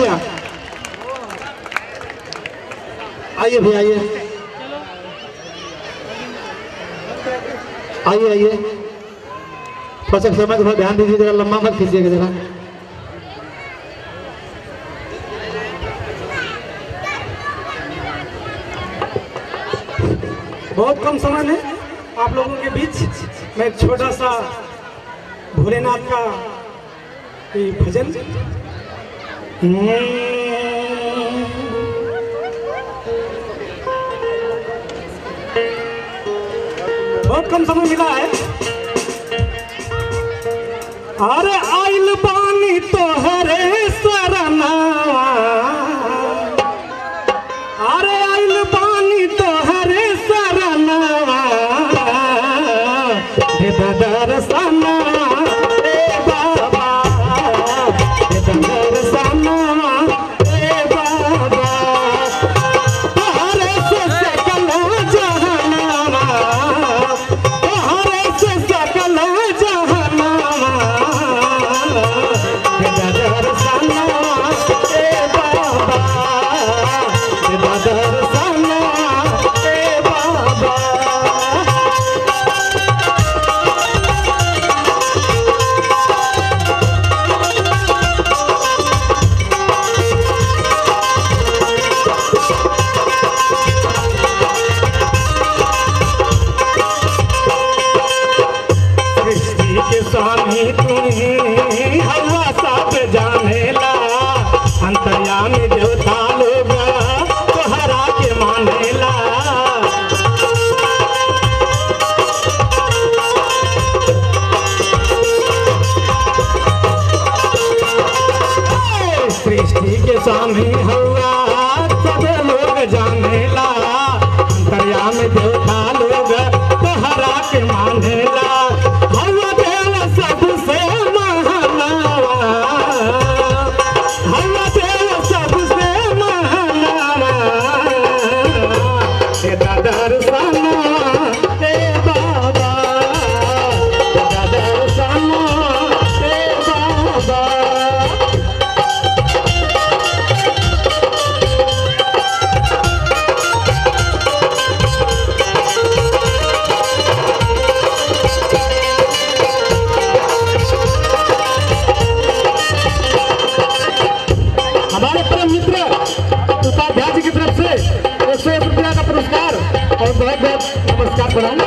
भैया, आइए भैया, आइए आइए आइए। थोड़ा सा समय थोड़ा ध्यान दीजिए, जरा लंबा मत खींचिएगा जरा। बहुत कम समय में आप लोगों के बीच मैं एक छोटा सा भोलेनाथ का भजन। बहुत कम समय मिला है। अरे आइल बानी तोहरे सरनावा, अरे आइल बानी तोहरे सरनावा, दे दर्शना रे बाबा, दे दर्शना रे बाबा, तोहरे से सकल जहानावा, तोहरे से सकल जहानावा, दे दर्शना रे बाबा, दे दर्शना रे बाबा। सृष्टि के स्वामी तुम्हें हवा सब जानेला, अंतर्यामी देवता लोग तोहरा के मानेला। सृष्टि के स्वामी हवा सब लोग जानेला, अंतर्यामी देवता लोग तोहरा के मानेला। हवा देव सबसे महानावा, हवा देव सबसे महानावा, दे दर्शना रे बाबा, दे दर्शना रे बाबा। हमारे परम मित्र उपाध्याय जी की तरफ से 101 रुपया का पुरस्कार और बहुत बहुत नमस्कार प्रणाम,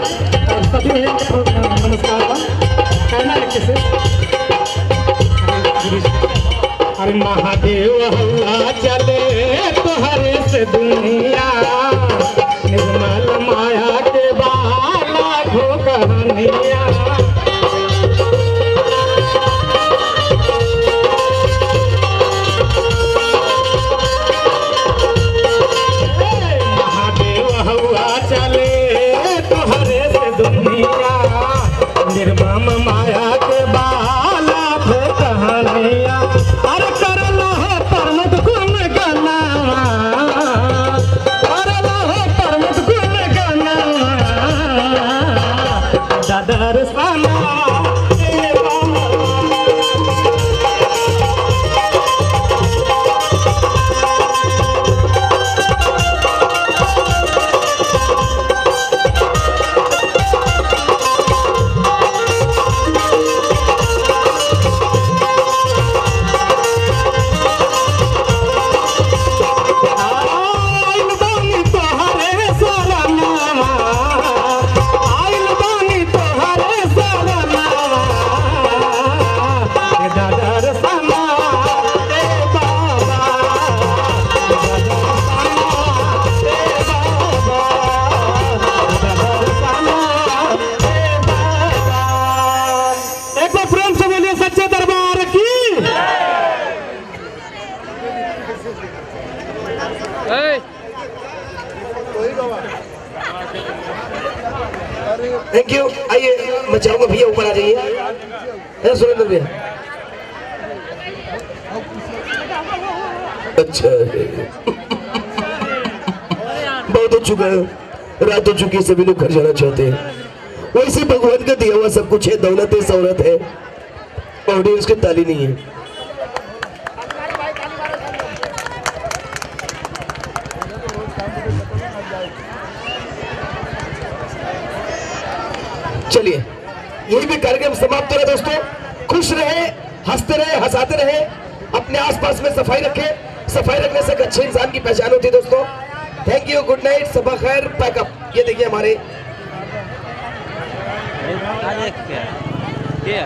और सभी नमस्कार का कहना है किसे। अरे महादेव हल्ला चले तोहरे से दुनिया, निर्मल माया के बाला घो कहानिया। निर्मम माया के बाला भो कहानिया। अरे करलो हो परमत गुण गनावा, करलो हो परमत गुण गनावा, दर्शना रे बाबा। Thank you. आइए मैं चाहूंगा भैया ऊपर आ जाइए। सुरेंद्र भैया, अच्छा बहुत हो चुका है, रात हो चुकी है, सभी लोग घर जाना चाहते हैं। वैसे भगवान का दिया हुआ सब कुछ है, दौलत है, शौहरत है, ऑडियंस की ताली नहीं है। चलिए यही भी कार्यक्रम समाप्त हो रहा है दोस्तों। खुश रहे, हंसते रहे, हंसाते रहे, अपने आसपास में सफाई रखें। सफाई रखने से एक अच्छे इंसान की पहचान होती है दोस्तों। थैंक यू, गुड नाइट, सबा खैर, पैकअप। ये देखिए हमारे क्या